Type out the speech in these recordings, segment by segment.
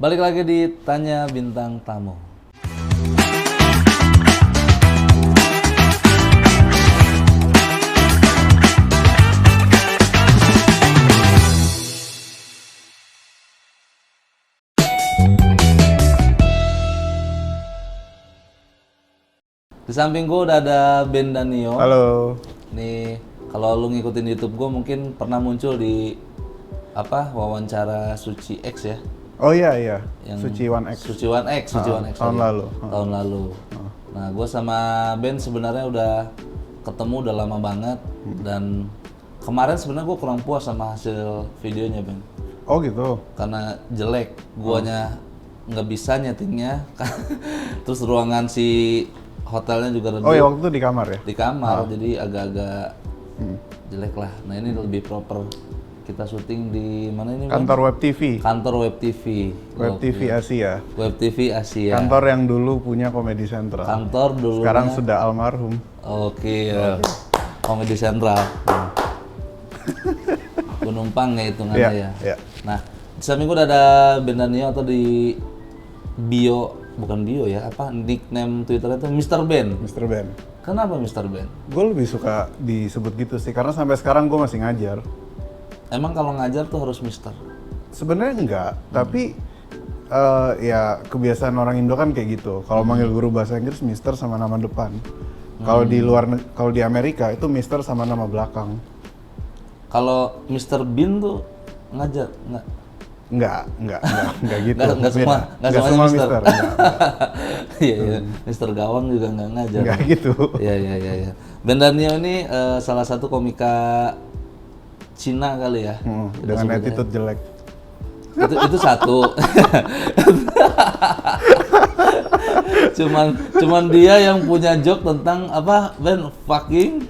Balik lagi di Tanya Bintang Tamu. Di samping gue udah ada Ben Danio. Halo. Nih, kalau lu ngikutin YouTube gue mungkin pernah muncul di wawancara Suci X ya. Oh iya, Yang Suci One X. Suci One X. Tahun lalu. Tahun lalu. Nah, gue sama Ben sebenarnya udah ketemu udah lama banget dan kemarin sebenarnya gue kurang puas sama hasil videonya Ben. Oh gitu. Karena jelek, guanya nggak bisa nyetingnya. Terus ruangan si hotelnya juga redup. Oh ya, waktu itu di kamar ya? Di kamar, jadi agak-agak jelek lah. Nah ini lebih proper. Kita syuting di mana ini? Kantor Web TV. Kantor Web TV. Web TV Asia. Web TV Asia. Kantor yang dulu punya Komedi Central. Kantor dulu. Sekarang sudah almarhum. Oke, ya. Komedi Central. Gue numpang ya hitungannya ya. Iya. Nah, di samping gue udah ada Ben Danio atau di bio, bukan bio ya, nickname Twitternya itu Mr. Ben. Mr. Ben. Kenapa Mr. Ben? Gue lebih suka disebut gitu sih, karena sampai sekarang gue masih ngajar. Emang kalau ngajar tuh harus Mister? Sebenarnya enggak, tapi ya kebiasaan orang Indo kan kayak gitu. Kalau manggil guru bahasa Inggris Mister sama nama depan. Kalau kalau di Amerika itu Mister sama nama belakang. Kalau Mr. Bean tuh ngajar nggak? Enggak gitu. Nggak semua Mister. Enggak. Iya, Mister Gawang juga nggak ngajar. Enggak gitu. Iya. Ben Danio ini salah satu komika Cina kali ya. Dengan attitude jelek. Itu satu. cuman dia yang punya joke tentang apa Ben fucking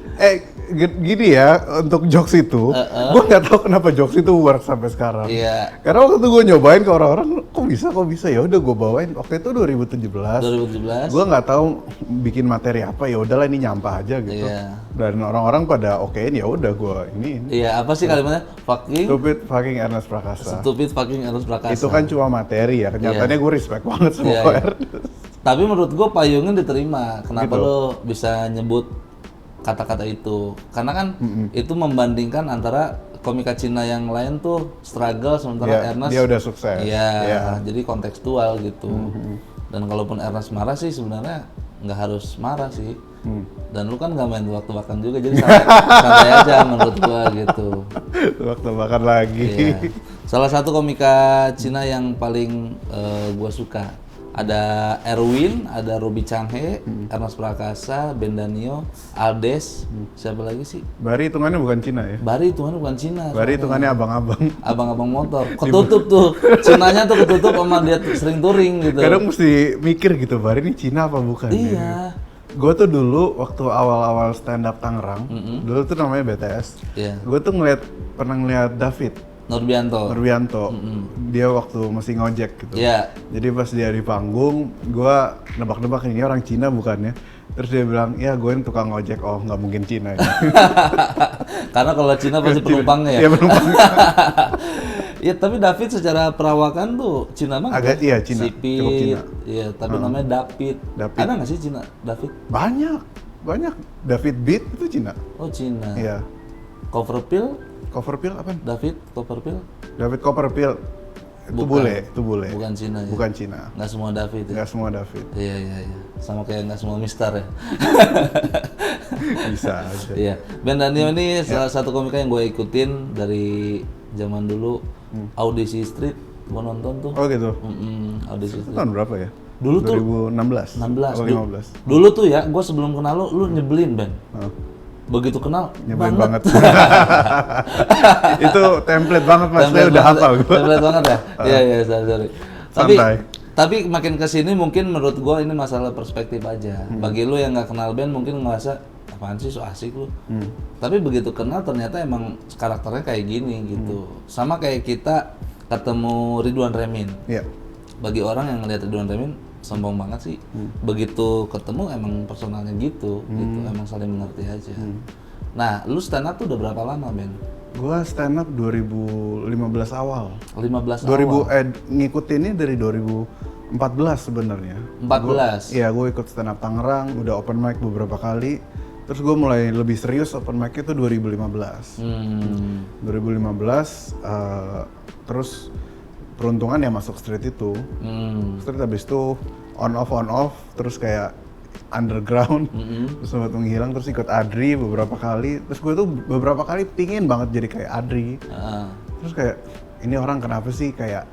Gini ya, untuk jokes itu, gue nggak tahu kenapa jokes itu work sampai sekarang. Iya. Karena waktu itu gue nyobain ke orang-orang, kok bisa, ya udah gue bawain. Waktu itu 2017. Gue nggak tahu bikin materi apa, ya udahlah ini nyampah aja gitu. Iya. Dan orang-orang pada okein, ya udah gue ini. Iya, apa sih kalimatnya? Stupid fucking Ernest Prakasa. Stupid fucking Ernest Prakasa. Itu kan cuma materi ya, kenyataannya gue respect banget sama Ernest. Tapi menurut gue payungnya diterima. Kenapa Gitu. lo bisa nyebut kata-kata itu? Karena kan itu membandingkan antara komika Cina yang lain tuh struggle sementara Ernest dia udah sukses. Iya, jadi kontekstual gitu. Dan kalaupun Ernest marah sih sebenarnya nggak harus marah sih. Dan lu kan nggak main tebak-tebakan juga, jadi santai aja menurut gua gitu. Tebak-tebakan lagi. Iya. Salah satu komika Cina yang paling gua suka. Ada Erwin, ada Ruby Changhe, Ernest Prakasa, Ben Danio, Aldes, siapa lagi sih? Bari hitungannya bukan Cina ya? Bari hitungannya bukan Cina. Bari hitungannya abang-abang. Abang-abang motor. Ketutup tuh. Cinanya tuh ketutup sama dia sering touring gitu. Kadang mesti mikir gitu, Bari ini Cina apa bukan? Iya. Gue tuh dulu waktu awal-awal stand up Tangerang, dulu tuh namanya BTS. Iya. Gue tuh pernah ngeliat David Nurbianto. Dia waktu masih ngojek gitu. Iya. Jadi pas dia di panggung, gue nebak-nebak ini orang Cina bukan ya? Terus dia bilang, ya gue ini tukang ngojek. Oh nggak mungkin Cina ya. Karena kalau Cina pasti penumpangnya ya. Iya penumpangnya. Iya, tapi David secara perawakan tuh Cina banget. Agak iya Cina, Sipit. cukup Cina. Iya, tapi namanya David. Ada nggak sih Cina David? Banyak. David Beat itu Cina. Oh Cina. Iya. Copperfield Apa? David Copperfield. David Copperfield. Itu bule. Bukan Cina ya. Bukan Cina. Nggak semua David ya. Nggak semua David. Iya. Sama kayak nggak semua Mister ya. Bisa aja. Iya. Ben Danio ini salah satu komika yang gue ikutin dari zaman dulu. Audisi Street, gue nonton tuh. Oh gitu. Audisi Itu Street. tahun berapa ya? Dulu tuh 2016. 16. Atau 15. Dulu tuh ya, gue sebelum kenal lu nyebelin Ben. Begitu kenal, Nyebelin banget. Itu template banget Mas, saya udah hafal gue. Template banget ya? Iya, sorry. Tapi makin kesini mungkin menurut gue ini masalah perspektif aja. Bagi lu yang nggak kenal Ben mungkin ngerasa, apaan sih so asik lu. Tapi begitu kenal ternyata emang karakternya kayak gini gitu. Sama kayak kita ketemu Ridwan Remin. Iya. Bagi orang yang ngeliat Ridwan Remin, sombong banget sih. Begitu ketemu emang personalnya gitu, emang saling mengerti aja. Nah, lu stand up tuh udah berapa lama Ben? Gua stand up 2015 awal. 15 2000 awal. ngikutinnya dari 2014 sebenarnya. 14. Iya, gue ikut stand up Tangerang, udah open mic beberapa kali. Terus gue mulai lebih serius open mic itu 2015. 2015, terus peruntungan ya masuk street itu. Street habis itu on off, terus kayak underground, terus sempat menghilang, terus ikut Adri beberapa kali. Terus gue tuh beberapa kali pingin banget jadi kayak Adri. Terus kayak ini orang kenapa sih kayak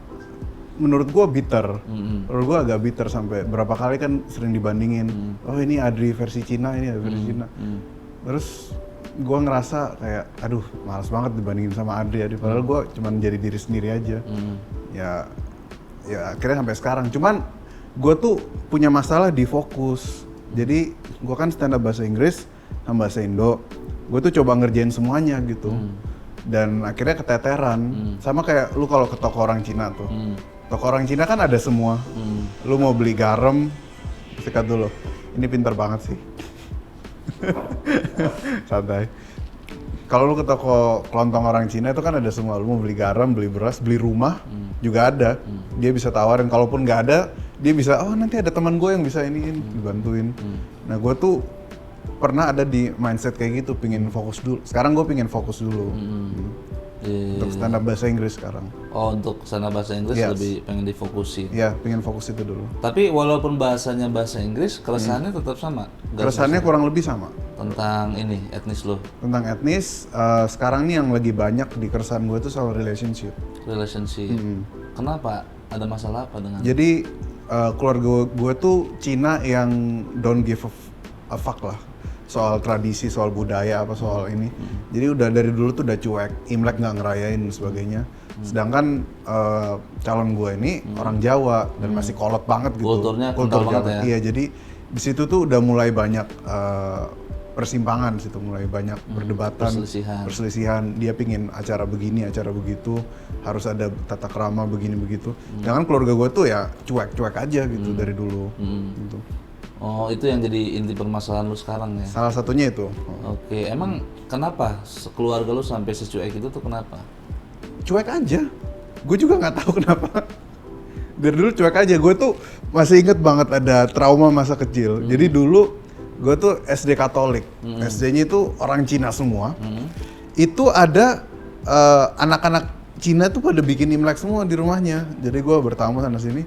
menurut gue bitter. Menurut gue agak bitter sampai berapa kali kan sering dibandingin. Oh ini Adri versi Cina, ini Adri versi Cina. Terus gue ngerasa kayak aduh malas banget dibandingin sama Adri. Padahal gue cuman jadi diri sendiri aja. Ya akhirnya sampai sekarang. Cuman gue tuh punya masalah di fokus. Jadi gue kan stand up bahasa Inggris sama bahasa Indo. Gue tuh coba ngerjain semuanya gitu. Dan akhirnya keteteran. Sama kayak lu kalau ke toko orang Cina tuh. Toko orang Cina kan ada semua. Lu mau beli garam, sikat dulu. Ini pintar banget sih. Santai. Kalau lu ke toko kelontong orang Cina itu kan ada semua. Lu mau beli garam, beli beras, beli rumah juga ada. Dia bisa tawarin. Kalaupun nggak ada, dia bisa, oh nanti ada teman gue yang bisa iniin, dibantuin. Nah gue tuh pernah ada di mindset kayak gitu, pingin fokus dulu. Sekarang gue pingin fokus dulu. Untuk stand up bahasa Inggris sekarang. Oh, untuk stand up bahasa Inggris lebih pengen difokusin. Iya, pengen fokus itu dulu. Tapi walaupun bahasanya bahasa Inggris, keresahannya tetap sama. Keresahannya kurang lebih sama. Tentang ini, etnis lo. Tentang etnis, sekarang nih yang lagi banyak di keresahan gue tuh soal relationship. Relationship. Kenapa? Ada masalah apa dengan? Jadi keluarga gue tuh Cina yang don't give a fuck lah soal tradisi, soal budaya, apa soal ini. Jadi udah dari dulu tuh udah cuek, Imlek nggak ngerayain dan sebagainya. Sedangkan calon gue ini orang Jawa dan masih kolot banget gitu. Kulturnya kental banget ya. Iya, jadi di situ tuh udah mulai banyak persimpangan, situ mulai banyak perdebatan, perselisihan. Dia pingin acara begini, acara begitu, harus ada tata krama begini begitu. Sedangkan keluarga gue tuh ya cuek-cuek aja gitu dari dulu. Gitu. Oh, itu yang jadi inti permasalahan lu sekarang ya? Salah satunya itu. Oke, emang kenapa keluarga lu sampai secuek itu tuh kenapa? Cuek aja. Gue juga nggak tahu kenapa. Dari dulu cuek aja. Gue tuh masih inget banget ada trauma masa kecil. Jadi dulu gue tuh SD Katolik. SD-nya itu orang Cina semua. Itu ada anak-anak Cina tuh pada bikin Imlek semua di rumahnya. Jadi gue bertamu sana sini,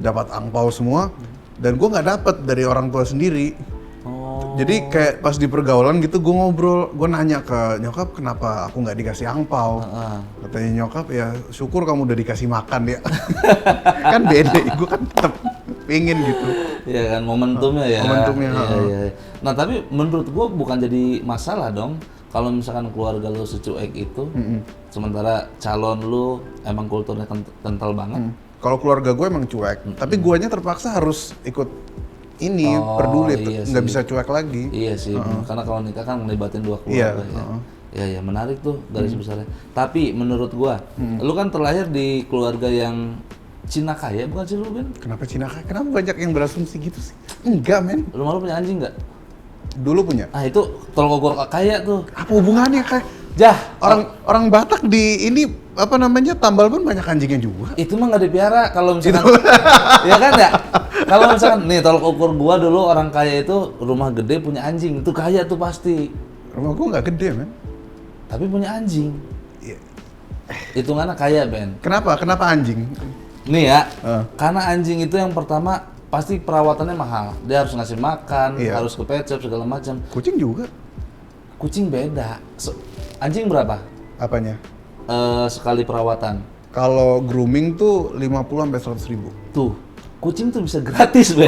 dapat angpau semua. Dan gue nggak dapet dari orang tua sendiri. Jadi kayak pas di pergaulan gitu gue ngobrol, gue nanya ke nyokap kenapa aku nggak dikasih angpau. Katanya nyokap ya syukur kamu udah dikasih makan ya. Kan beda, gue kan tetep pengen gitu. Iya kan momentumnya ya. Momentumnya. Iya. Nah tapi menurut gue bukan jadi masalah dong kalau misalkan keluarga lu secuek itu, sementara calon lu emang kulturnya kental banget. Kalau keluarga gue emang cuek, tapi guanya terpaksa harus ikut ini peduli, nggak bisa cuek lagi. Iya sih, karena kalau nikah kan melibatin dua keluarga ya. Iya, menarik tuh garis besarnya. Tapi menurut gua, lu kan terlahir di keluarga yang Cina kaya, bukan sih lu, Ben? Kenapa Cina kaya? Kenapa banyak yang berasumsi gitu sih? Enggak, men. Rumah lu punya anjing nggak? Dulu punya. Ah itu tolong ukur kaya tuh. Apa hubungannya kayak? Jah, orang Batak di ini apa namanya Tambal Ban banyak anjingnya juga. Itu mah nggak dipiara kalau misalkan, ya kan ya. Kalau misalkan nih tolok ukur gua dulu orang kaya itu rumah gede punya anjing, itu kaya tuh pasti. Rumah gua nggak gede, men. Tapi punya anjing. Iya. Hitungannya kaya, Ben. Kenapa? Kenapa anjing? Nih ya, karena anjing itu yang pertama pasti perawatannya mahal. Dia harus ngasih makan, harus ke pet shop segala macam. Kucing juga. Kucing beda. Anjing berapa? Apanya? Sekali perawatan. Kalau grooming tuh 50-100 ribu. Tuh, kucing tuh bisa gratis, Ben.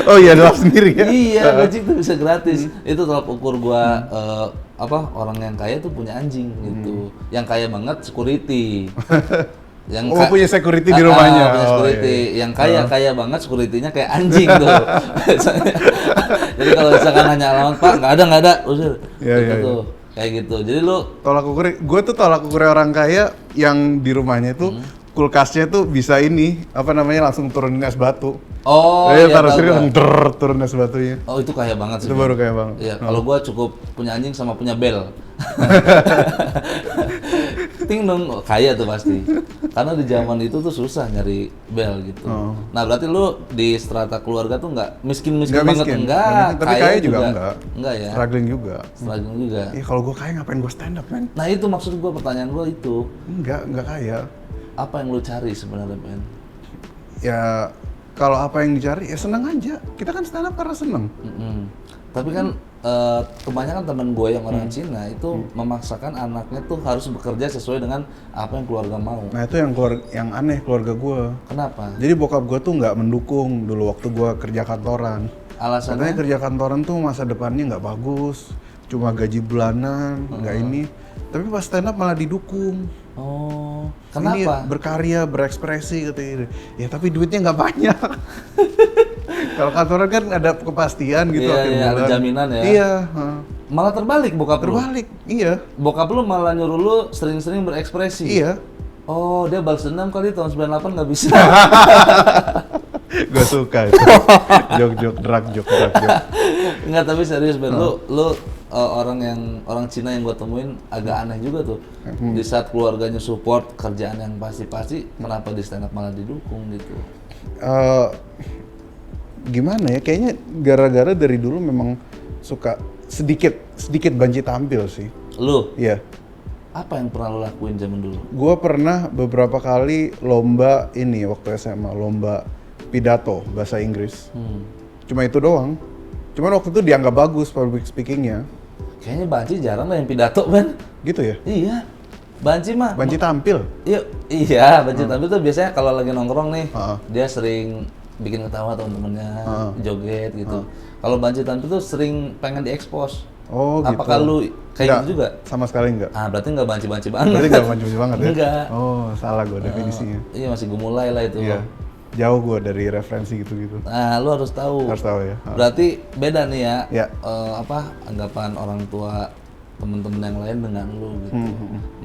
Oh iya, lap sendiri ya? Iya, kucing tuh bisa gratis. Itu tolak ukur gua orang yang kaya tuh punya anjing gitu. Yang kaya banget security. Yang punya security di rumahnya. Punya security. Iya. Yang kaya banget security-nya kayak anjing tuh. Jadi kalau misalkan nanya alamat, Pak, nggak ada, usir. Iya. Tuh. Kayak gitu. Jadi lu gue tuh tolak ukur orang kaya yang di rumahnya itu kulkasnya tuh bisa ini, apa namanya, langsung turunin es batu. Oh, Jadi iya, taruh tahu sini gua. langsung turun es batunya. Oh, itu kaya banget sih. Itu baru kayak banget. Iya, kalau gua cukup punya anjing sama punya bel. Ting dong, kaya tuh pasti. Karena di zaman itu tuh susah nyari bel gitu. Nah, berarti lu di strata keluarga tuh nggak miskin-miskin Nggak banget miskin, enggak, tapi kaya juga enggak. Enggak ya. Struggling juga. Struggling juga. Iya, kalau gue kaya ngapain gue stand up, men? Nah, itu maksud gua, pertanyaan gua itu. Enggak kaya. Apa yang lu cari sebenarnya, Ben? Ya, kalau apa yang dicari, ya seneng aja. Kita kan stand up karena seneng. Tapi kan kebanyakan teman gue yang orang Cina itu memaksakan anaknya tuh harus bekerja sesuai dengan apa yang keluarga mau. Nah, itu yang aneh keluarga gue. Kenapa? Jadi bokap gue tuh nggak mendukung dulu waktu gue kerja kantoran. Alasannya? Katanya kerja kantoran tuh masa depannya nggak bagus, cuma gaji bulanan, nggak ini. Tapi pas stand up malah didukung. Oh, Ini kenapa? berkarya, berekspresi katanya. Ya tapi duitnya nggak banyak. Kalau kantoran kan ada kepastian gitu Iya, akhir iya, ada bulan. jaminan ya. Iya. Malah terbalik bokap lu. Terbalik, iya. Bokap lu malah nyuruh lu sering-sering berekspresi. Iya. Oh, dia balas dendam kali tahun 98 nggak bisa. Gue suka itu. Jok-jok, drag jok. Enggak, tapi serius Ben, lu orang Cina yang gua temuin agak aneh juga tuh. Di saat keluarganya support kerjaan yang pasti-pasti, kenapa di stand up malah didukung gitu? Gimana ya? Kayaknya gara-gara dari dulu memang suka sedikit banci tampil sih. Lu, Iya. apa yang pernah lu lakuin zaman dulu? Gue pernah beberapa kali lomba ini waktu SMA, lomba pidato bahasa Inggris. Cuma itu doang. Cuman waktu itu dianggap bagus public speakingnya. Kayaknya Banci jarang lah yang pidato, Ben. Gitu ya? Iya. Banci mah. Banci tampil. Iya, Banci tampil tuh biasanya kalau lagi nongkrong nih, Heeh. dia sering bikin ketawa temen-temennya, joget gitu. Kalau Banci tampil tuh sering pengen diekspos. Oh gitu. Apakah lu kayak Nggak, gitu juga? sama sekali enggak. Ah, berarti nggak banci-banci banget. Berarti nggak banci banget ya? Enggak. Oh, salah gue definisinya. Iya, masih gemulai lah itu. Iya. Jauh gue dari referensi gitu-gitu. Nah, lu harus tahu. Harus tahu ya. Berarti beda nih ya, Ya. anggapan orang tua temen-temen yang lain dengan lu gitu.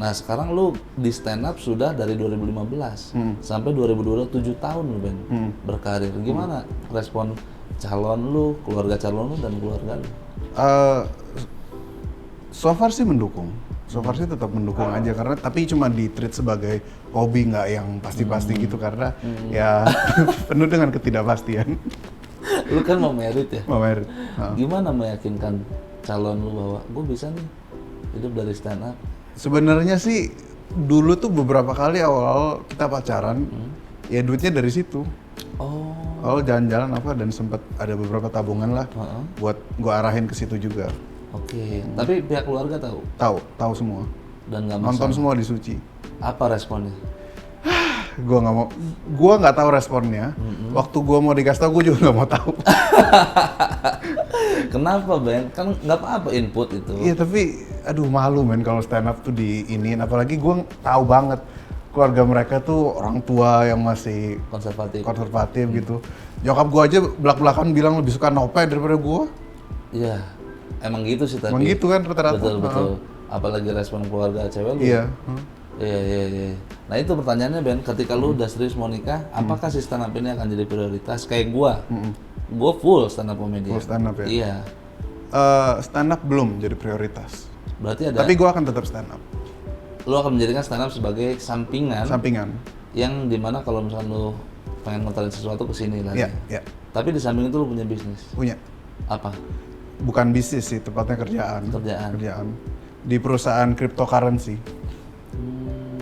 Nah, sekarang lu di stand up sudah dari 2015 sampai 2022, 7 tahun lu Ben berkarir. Gimana respon calon lu, keluarga calon lu dan keluarga lu? So far sih mendukung. So far sih tetap mendukung aja karena tapi cuma di treat sebagai hobi nggak yang pasti-pasti gitu karena ya penuh dengan ketidakpastian. Lu kan mau merit ya? Mau merit. Gimana meyakinkan calon lu bahwa gue bisa nih hidup dari stand up? Sebenarnya sih dulu tuh beberapa kali awal kita pacaran ya duitnya dari situ. Oh. Awal jalan-jalan apa dan sempat ada beberapa tabungan lah buat gua arahin ke situ juga. Oke. Tapi pihak keluarga tahu Tahu semua. dan nggak Nonton masalah. semua di Suci. Apa responnya? Gua nggak tahu responnya. Waktu gua mau dikasih tahu gua juga nggak mau tahu. Kenapa Ben? Kan nggak apa-apa input itu. Iya tapi aduh malu men kalau stand up tuh diiniin apalagi gua tahu banget keluarga mereka tuh orang tua yang masih konservatif gitu. Nyokap gua aja belak-belakan bilang lebih suka Nope daripada gua. Iya. Emang gitu sih tapi. Emang gitu kan rata-rata. Betul. Apalagi respon keluarga cewek lu. Iya. Iya. Nah itu pertanyaannya Ben, ketika lu udah serius mau nikah, apakah si stand up ini akan jadi prioritas? Kayak gua. Gua full stand up comedy. Full stand up ya? Iya. Stand up belum jadi prioritas. Berarti ada. Tapi gua akan tetap stand up. Lu akan menjadikan stand up sebagai sampingan yang dimana kalau misalnya lu pengen ngetalin sesuatu kesini lah. Iya. Tapi di samping itu lu punya bisnis. Punya. Apa? Bukan bisnis sih, tepatnya kerjaan. Di perusahaan cryptocurrency.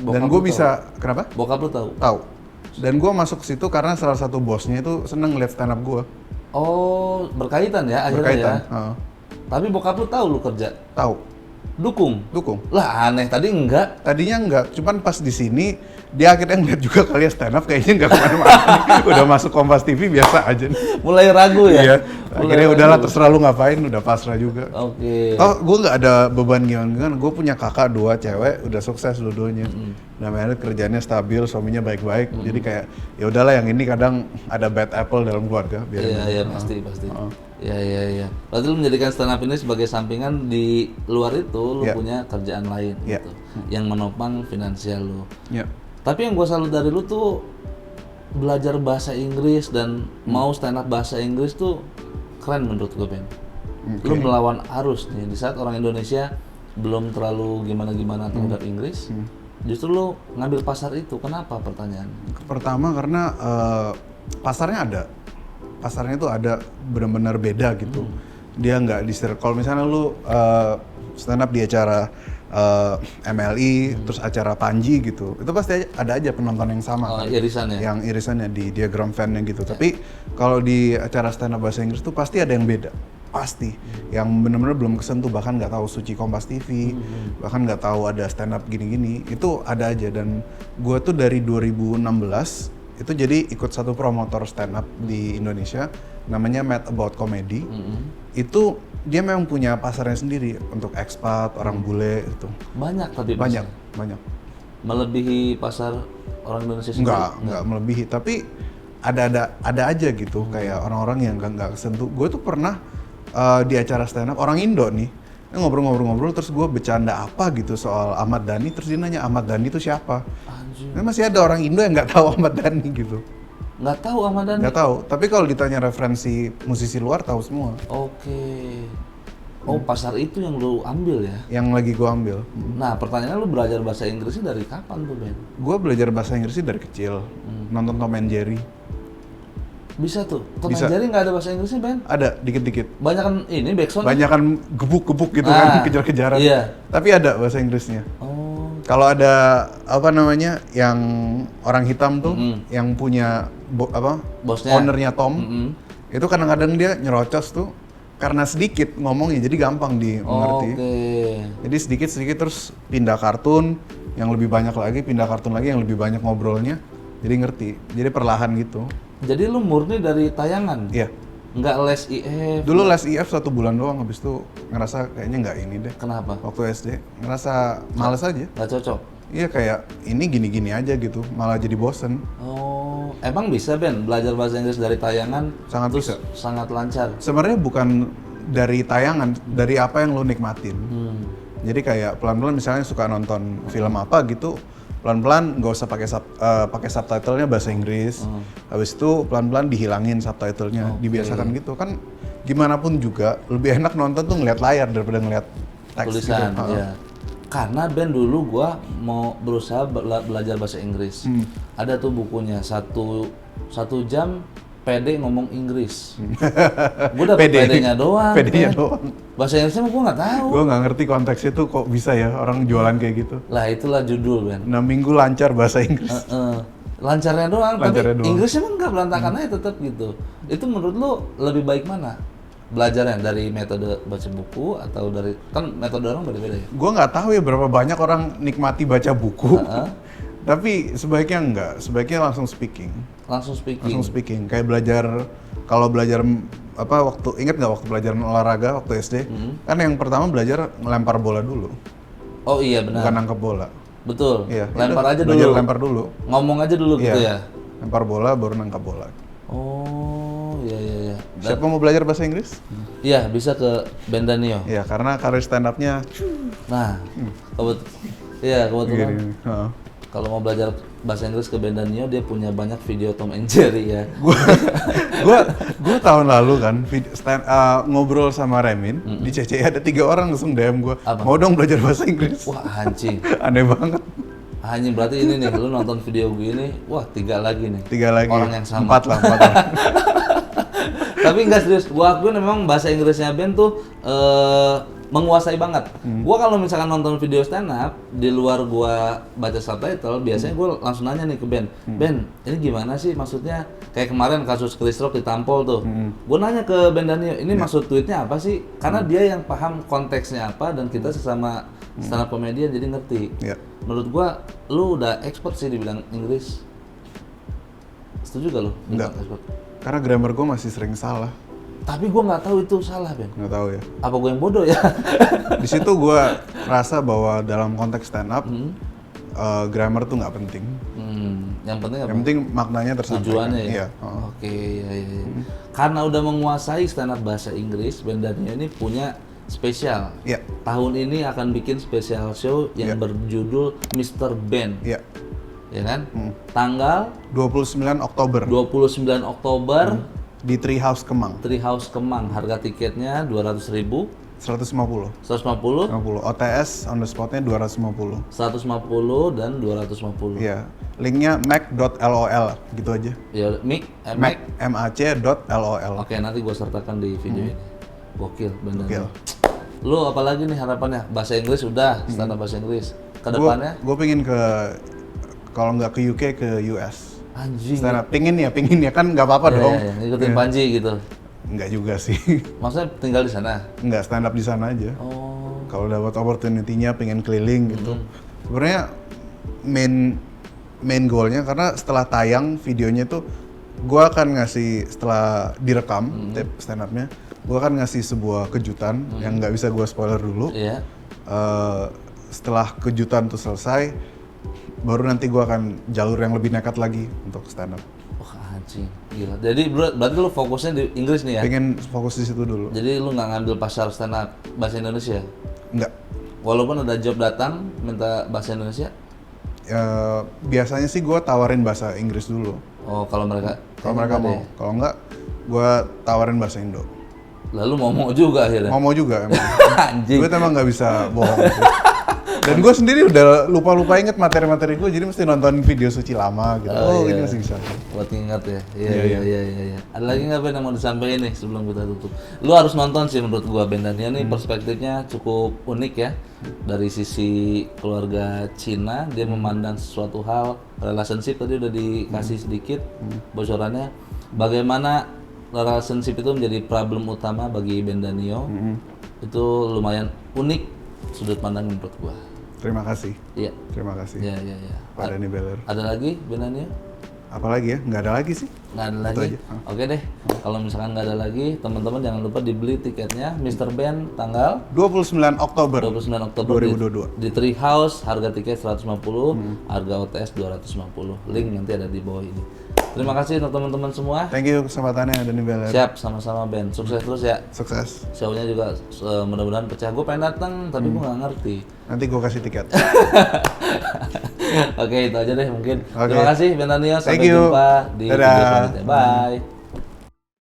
Dan gue bisa, kenapa? Bokap lu tahu? Tahu. Dan gue masuk ke situ karena salah satu bosnya itu seneng ngeliat stand up gue. Oh, berkaitan ya akhirnya ya? Tapi bokap lu tahu lu kerja? Tahu. Dukung? Lah aneh, tadi enggak. Tadinya enggak, cuman pas di sini dia akhirnya ngeliat juga kalian stand up kayaknya enggak kemana-mana. Udah masuk Kompas TV biasa aja. Mulai ragu ya? Iya. Akhirnya udahlah terserah lu ngapain, udah pasrah juga. Oke. Oh, gue nggak ada beban gimana. Gue punya kakak 2 cewek, udah sukses dua-duanya. Namanya kerjanya stabil, suaminya baik-baik. Jadi kayak ya udahlah yang ini kadang ada bad apple dalam keluarga. Iya, pasti. Iya. Berarti lu menjadikan stand up ini sebagai sampingan di luar itu lu punya kerjaan lain gitu. Yang menopang finansial lu. Iya. Tapi yang gue salut dari lu tuh belajar bahasa Inggris dan mau stand up bahasa Inggris tuh keren menurut gue, Ben. Lu melawan arus nih di saat orang Indonesia belum terlalu gimana-gimana terhadap Inggris. Justru lu ngambil pasar itu. Kenapa pertanyaan? Pertama karena pasarnya ada. Pasarnya itu ada benar-benar beda gitu. Dia nggak di kalau misalnya lu stand up di acara MLI, terus acara Panji gitu, itu pasti ada aja penonton yang sama kan? Irisannya? Yang irisannya di diagram fan-nya gitu. Tapi kalau di acara stand up bahasa Inggris tuh pasti ada yang beda, pasti. Yang benar-benar belum kesentuh, bahkan nggak tahu Suci Kompas TV, bahkan nggak tahu ada stand up gini-gini, itu ada aja. Dan gue tuh dari 2016 itu jadi ikut satu promotor stand up di Indonesia, namanya Mad About Comedy. Itu dia memang punya pasarnya sendiri untuk ekspat, orang bule itu. Banyak tapi Banyak. Melebihi pasar orang Indonesia sendiri? Enggak melebihi, tapi ada aja gitu kayak orang-orang yang nggak kesentuh. Gue tuh pernah di acara stand up orang Indo nih, ngobrol-ngobrol terus gue bercanda apa gitu soal Ahmad Dhani, terus dia nanya Ahmad Dhani itu siapa? Anjir. Nah, masih ada orang Indo yang nggak tahu Ahmad Dhani gitu. Nggak tahu Ahmad Dhani? Nggak tahu, tapi kalau ditanya referensi musisi luar tahu semua. Oke. Oh, pasar itu yang lu ambil ya? Yang lagi gue ambil. Nah, pertanyaannya lu belajar bahasa Inggrisnya dari kapan tuh, Ben? Gue belajar bahasa Inggris dari kecil, nonton Tom and Jerry. Bisa tuh? Tom Bisa. and Jerry nggak ada bahasa Inggrisnya, Ben? Ada, dikit-dikit. Banyakan ini, backsound? Banyakan gebuk-gebuk gitu kan, kejar-kejaran. Iya. Tapi ada bahasa Inggrisnya. Oh. Kalau ada apa namanya yang orang hitam tuh, yang punya Bosnya? ownernya Tom, itu kadang-kadang dia nyerocos tuh karena sedikit ngomongnya, jadi gampang dimengerti. Oke. Jadi sedikit-sedikit terus pindah kartun, yang lebih banyak lagi, pindah kartun lagi yang lebih banyak ngobrolnya, jadi ngerti. Jadi perlahan gitu. Jadi lu murni dari tayangan? Iya. Nggak les IF? Dulu les IF 1 bulan doang, habis itu ngerasa kayaknya nggak ini deh. Kenapa? Waktu SD ngerasa males aja. Nggak cocok? Iya kayak ini gini-gini aja gitu, malah jadi bosen. Oh, emang bisa, Ben, belajar bahasa Inggris dari tayangan? Sangat terus bisa. Sangat lancar? Sebenarnya bukan dari tayangan, dari apa yang lo nikmatin. Jadi kayak pelan-pelan misalnya suka nonton film apa gitu, pelan-pelan nggak usah pakai subtitlenya bahasa Inggris. Habis itu pelan-pelan dihilangin subtitlenya, dibiasakan gitu kan. Gimana pun juga lebih enak nonton tuh ngeliat layar daripada ngeliat teks Tulisan, gitu. ya. Karena, Ben, dulu gua mau berusaha belajar bahasa Inggris. Ada tuh bukunya, satu jam PD ngomong Inggris. Gue dapet PD-nya doang. PD-nya Ben. doang. Bahasa Inggrisnya mah gue nggak tahu. Gue nggak ngerti konteksnya tuh kok bisa ya orang jualan kayak gitu. Lah itulah judul, Ben. 6 minggu lancar bahasa Inggris. Lancarnya doang, Lancarnya tapi doang. Inggrisnya mah nggak berantakan aja tetap gitu. Itu menurut lu lebih baik mana? Belajarnya dari metode baca buku atau dari, kan metode orang beda-beda ya? Gue nggak tahu ya berapa banyak orang nikmati baca buku. Tapi sebaiknya enggak, sebaiknya langsung speaking. Langsung speaking? Langsung speaking, kayak belajar, kalau belajar apa waktu, ingat nggak waktu belajar olahraga waktu SD? Kan yang pertama belajar ngelempar bola dulu. Oh iya benar. Bukan nangkep bola. Betul, Iya, lempar aja belajar dulu. lempar dulu. Ngomong aja dulu gitu ya? Lempar bola baru nangkap bola. Oh, iya. Siapa mau belajar bahasa Inggris? Iya, bisa ke Ben Danio. Iya, karena karir stand up-nya Nah, kebetulan gini. Heeh. kalau mau belajar bahasa Inggris ke Ben Danio, dia punya banyak video Tom and Jerry ya. Gua tahun lalu kan ngobrol sama Remin di CCI, ada 3 orang langsung DM gua, Apa? mau dong belajar bahasa Inggris. Wah, anjing. Aneh banget. Anjing, berarti ini nih, lu nonton video gue ini, wah 3 lagi nih. 3 lagi. Orang yang sama. 4 lah. Tapi enggak serius, gua akuin memang bahasa Inggrisnya Ben tuh menguasai banget. Gua kalau misalkan nonton video stand up di luar gua baca subtitle, biasanya gua langsung nanya nih ke Ben, Ben, ini gimana sih maksudnya? Kayak kemarin kasus Chris Rock ditampol tuh. Gua nanya ke Ben Danio, ini maksud tweetnya apa sih? Karena dia yang paham konteksnya apa dan kita sesama stand up komedian jadi ngerti. Iya. Menurut gua, lu udah expert sih dibilang Inggris. Setuju gak lu? Enggak. Expert. Karena grammar gua masih sering salah. Tapi gua nggak tahu itu salah, Ben. Nggak tahu ya. Apa gua yang bodoh ya? Di situ gua rasa bahwa dalam konteks stand up grammar tuh nggak penting. Yang penting apa? Yang penting maknanya tersampaikan. Tujuannya ya? Iya. Oke, iya. Karena udah menguasai stand up bahasa Inggris, Ben Danio ini punya spesial. Iya. Tahun ini akan bikin spesial show yang berjudul Mr. Ben. Iya. ya kan? Tanggal 29 Oktober 29 Oktober di Treehouse Kemang. Treehouse Kemang. Harga tiketnya 200.000, 150. 150, 50. OTS on the spotnya 250. 150 dan 250. Iya. Linknya mac.lol gitu aja. Ya, Mac mac.lol. Oke, nanti gua sertakan di video ini. Gokil, bener. Gokil. Lu apalagi nih harapannya? Bahasa Inggris udah, standar bahasa Inggris. Kedepannya? Gue pengen kalau nggak ke UK ke US. Anjing. Stand up. Pingin ya kan nggak apa-apa Ya, dong. ya, ngikutin Panji gitu. Nggak juga sih. Maksudnya tinggal di sana? Nggak stand up di sana aja. Oh. Kalau dapat opportunity-nya pengen keliling gitu. Sebenarnya main goalnya karena setelah tayang videonya tuh gue akan ngasih setelah direkam tape stand up-nya, gue akan ngasih sebuah kejutan yang nggak bisa gue spoiler dulu. Iya. Setelah kejutan tuh selesai, baru nanti gue akan jalur yang lebih nekat lagi untuk stand up. Wah, anjing. Gila. Jadi berarti lu fokusnya di Inggris nih ya? Pengen fokus di situ dulu. Jadi lu nggak ngambil pasar stand up bahasa Indonesia? Enggak. Walaupun ada job datang minta bahasa Indonesia? Biasanya sih gue tawarin bahasa Inggris dulu. Oh, kalau mereka Mau. Kalau enggak, gue tawarin bahasa Indo. Lalu mau juga akhirnya. Mau juga emang. Anjing. Gue emang nggak bisa bohong sih. Dan gue sendiri udah lupa inget materi-materi gue, jadi mesti nonton video suci lama gitu. Iya. Ini masih bisa. Buat ingat ya. Iya. Ada lagi nggak Ben yang mau disampaikan nih sebelum kita tutup? Lu harus nonton sih menurut gua. Ben Daniel nih perspektifnya cukup unik ya. Dari sisi keluarga Cina, dia memandang sesuatu hal relationship tadi udah dikasih sedikit bocorannya. Bagaimana relationship itu menjadi problem utama bagi Ben Daniel. Itu lumayan unik sudut pandang menurut gua. Terima kasih. Iya. Terima kasih. Iya. Pak Dani Beller. Ada lagi Ben Daniel? Apalagi ya? Nggak ada lagi sih. Nggak ada Itu lagi. aja. Oke deh. Kalau misalkan nggak ada lagi, teman-teman jangan lupa dibeli tiketnya Mr. Ben tanggal 29 Oktober 29 Oktober 2022. di Treehouse. Harga tiket 150, harga OTS 250. Link nanti ada di bawah ini. Terima kasih untuk teman-teman semua. Thank you kesempatannya Dani Beller. Siap, sama-sama Ben. Sukses terus ya. Sukses. Show-nya juga mudah-mudahan pecah. Gue pengen datang, tapi gue nggak ngerti. Nanti gue kasih tiket. Oke, itu aja deh mungkin. Oke. Terima kasih Ben Daniel. Sampai Thank you. jumpa di Dadah. video selanjutnya. Bye.